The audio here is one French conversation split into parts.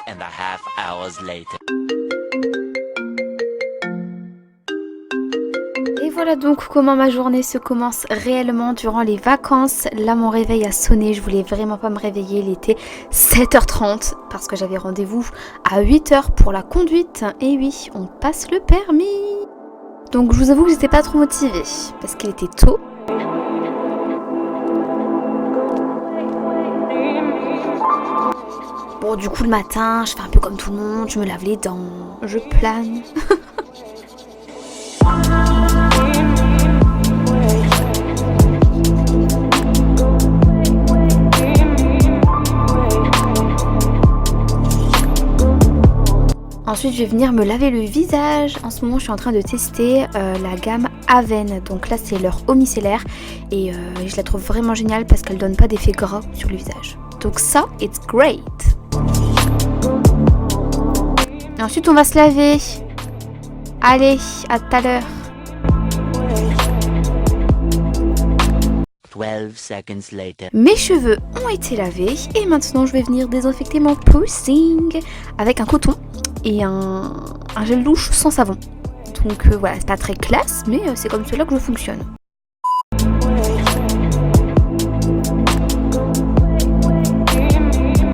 6.5 hours later. Et voilà donc comment ma journée se commence réellement durant les vacances. Là mon réveil a sonné, je voulais vraiment pas me réveiller, il était 7h30 parce que j'avais rendez-vous à 8h pour la conduite. Et oui, on passe le permis. Donc je vous avoue que j'étais pas trop motivée parce qu'il était tôt. Bon du coup le matin, je fais un peu comme tout le monde, je me lave les dents, je plane. Ensuite, je vais venir me laver le visage. En ce moment, je suis en train de tester la gamme Aven. Donc là, c'est leur eau micellaire. Et je la trouve vraiment géniale parce qu'elle donne pas d'effet gras sur le visage. Donc ça, it's great. Et ensuite, on va se laver. Allez, à tout à l'heure. 12 seconds later. Mes cheveux ont été lavés. Et maintenant, je vais venir désinfecter mon piercing avec un coton et un gel douche sans savon. Donc voilà, c'est pas très classe, mais c'est comme cela que je fonctionne.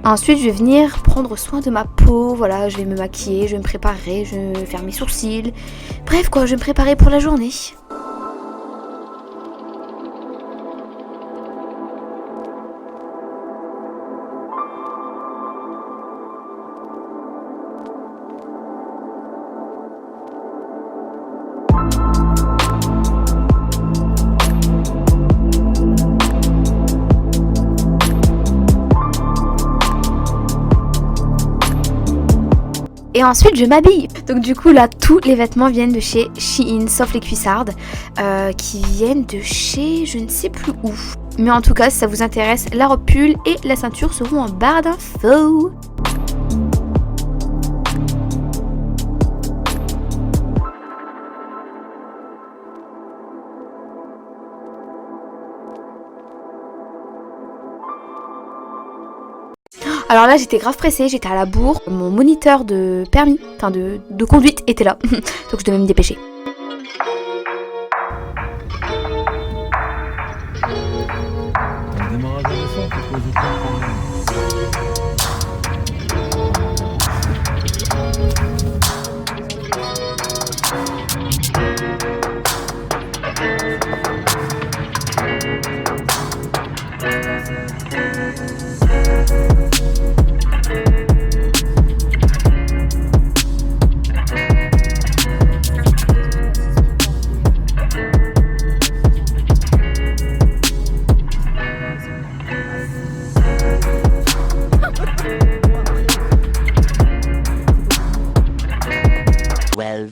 Ensuite, je vais venir prendre soin de ma peau. Voilà, je vais me maquiller, je vais me préparer, je vais faire mes sourcils. Bref quoi, je vais me préparer pour la journée. Et ensuite je m'habille. Donc du coup là tous les vêtements viennent de chez Shein sauf les cuissardes qui viennent de chez je ne sais plus où. Mais en tout cas si ça vous intéresse, la robe pull et la ceinture seront en barre d'infos. Alors là j'étais grave pressée, j'étais à la bourre, mon moniteur de permis, enfin de conduite était là, donc je devais me dépêcher.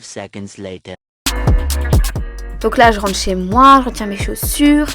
Seconds later. Donc là je rentre chez moi, je retire mes chaussures.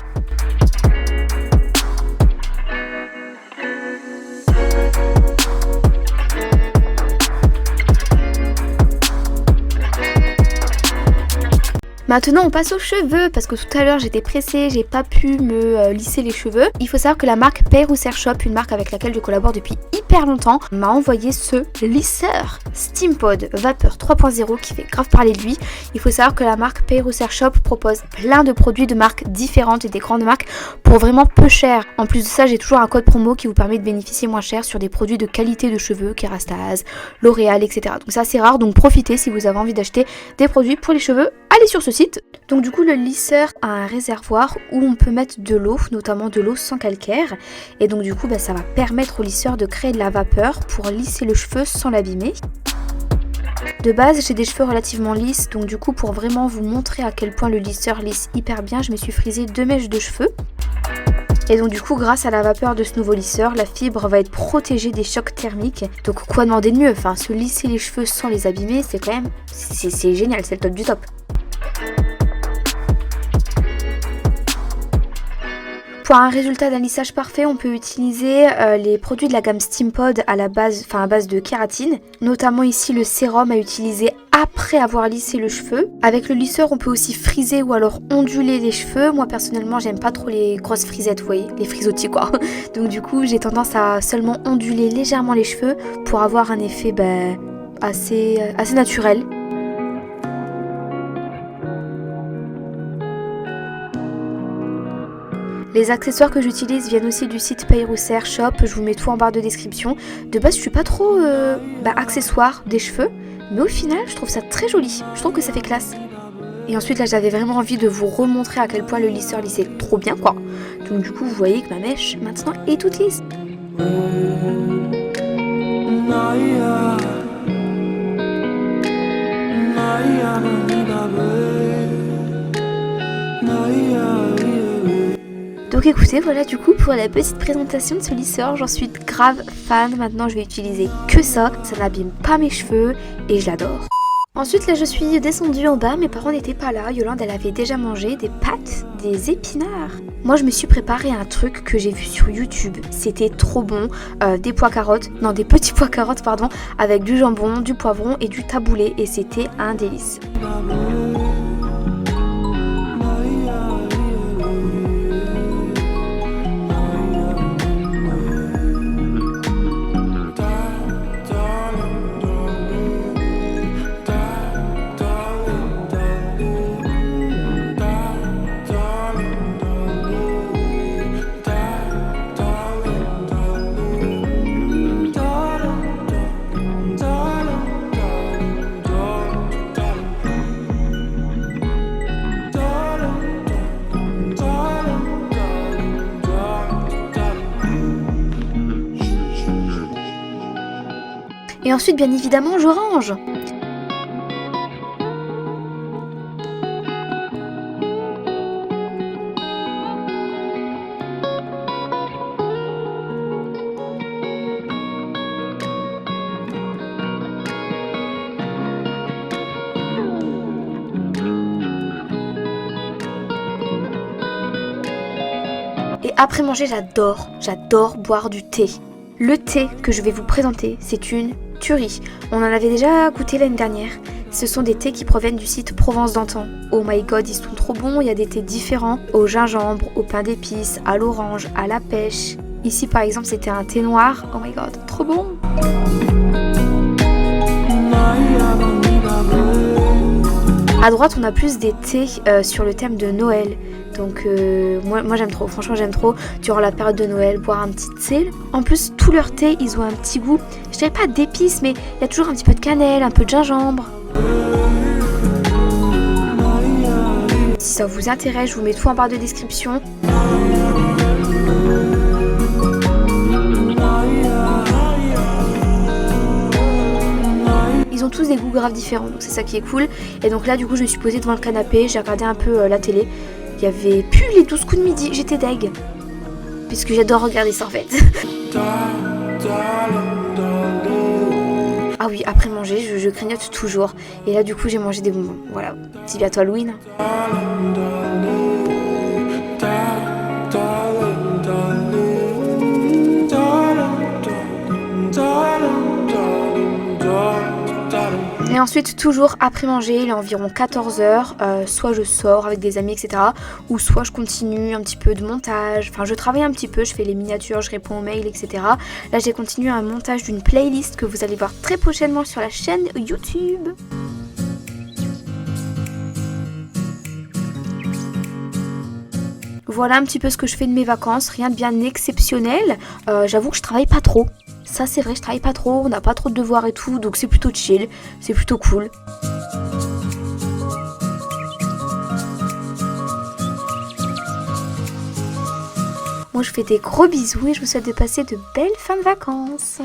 Maintenant on passe aux cheveux parce que tout à l'heure j'étais pressée, j'ai pas pu me lisser les cheveux. Il faut savoir que la marque Peruser Shop, une marque avec laquelle je collabore depuis hyper longtemps, m'a envoyé ce lisseur Steampod Vapeur 3.0 qui fait grave parler de lui. Il faut savoir que la marque Peruser Shop propose plein de produits de marques différentes et des grandes marques pour vraiment peu cher. En plus de ça, j'ai toujours un code promo qui vous permet de bénéficier moins cher sur des produits de qualité de cheveux, Kérastase, L'Oréal, etc. Donc ça c'est rare, donc profitez si vous avez envie d'acheter des produits pour les cheveux, allez sur ce site. Donc du coup le lisseur a un réservoir où on peut mettre de l'eau, notamment de l'eau sans calcaire. Et donc du coup ça va permettre au lisseur de créer de la vapeur pour lisser le cheveu sans l'abîmer. De base j'ai des cheveux relativement lisses, donc du coup pour vraiment vous montrer à quel point le lisseur lisse hyper bien, je me suis frisé 2 mèches de cheveux. Et donc du coup grâce à la vapeur de ce nouveau lisseur, la fibre va être protégée des chocs thermiques. Donc quoi demander de mieux, enfin se lisser les cheveux sans les abîmer, c'est quand même, c'est génial, c'est le top du top. Pour un résultat d'un lissage parfait, on peut utiliser les produits de la gamme Steampod à base de kératine. Notamment ici le sérum à utiliser après avoir lissé le cheveu. Avec le lisseur, on peut aussi friser ou alors onduler les cheveux. Moi personnellement, j'aime pas trop les grosses frisettes, vous voyez, les frisottis quoi. Donc du coup, j'ai tendance à seulement onduler légèrement les cheveux pour avoir un effet assez naturel. Les accessoires que j'utilise viennent aussi du site Peyrousser Shop, je vous mets tout en barre de description. De base, je suis pas trop accessoire des cheveux, mais au final, je trouve ça très joli. Je trouve que ça fait classe. Et ensuite, là, j'avais vraiment envie de vous remontrer à quel point le lisseur lissait trop bien, quoi. Donc du coup, vous voyez que ma mèche, maintenant, est toute lisse. Donc écoutez, voilà du coup pour la petite présentation de ce lisseur, j'en suis grave fan. Maintenant je vais utiliser que ça n'abîme pas mes cheveux et je l'adore. Ensuite là je suis descendue en bas, mes parents n'étaient pas là, Yolande elle avait déjà mangé des pâtes, des épinards. Moi je me suis préparé un truc que j'ai vu sur YouTube, c'était trop bon, des petits pois carottes pardon, avec du jambon, du poivron et du taboulé et c'était un délice. Et ensuite, bien évidemment, je range. Et après manger, j'adore boire du thé. Le thé que je vais vous présenter, c'est une tuerie. On en avait déjà goûté l'année dernière. Ce sont des thés qui proviennent du site Provence d'antan. Oh my god, ils sont trop bons. Il y a des thés différents au gingembre, au pain d'épices, à l'orange, à la pêche. Ici par exemple, c'était un thé noir. Oh my god, trop bon. À droite, on a plus des thés sur le thème de Noël. Donc moi j'aime trop, franchement j'aime trop durant la période de Noël boire un petit thé. En plus tous leurs thés ils ont un petit goût, je dirais pas d'épices mais il y a toujours un petit peu de cannelle, un peu de gingembre. Si ça vous intéresse, je vous mets tout en barre de description. Ils ont tous des goûts graves différents, donc c'est ça qui est cool. Et donc là du coup je me suis posée devant le canapé, j'ai regardé un peu la télé. Il y avait plus les 12 coups de midi, j'étais deg. Puisque j'adore regarder ça en fait. Ah oui, après manger, je grignote toujours. Et là du coup j'ai mangé des bonbons. Voilà, c'est bientôt Halloween. Et ensuite, toujours après manger, il est environ 14h, soit je sors avec des amis, etc. Ou soit je continue un petit peu de montage. Enfin, je travaille un petit peu, je fais les miniatures, je réponds aux mails, etc. Là, j'ai continué un montage d'une playlist que vous allez voir très prochainement sur la chaîne YouTube. Voilà un petit peu ce que je fais de mes vacances, rien de bien exceptionnel. J'avoue que je travaille pas trop. Ça c'est vrai, je travaille pas trop, on n'a pas trop de devoirs et tout, donc c'est plutôt chill, c'est plutôt cool. Moi je fais des gros bisous et je vous souhaite de passer de belles fins de vacances.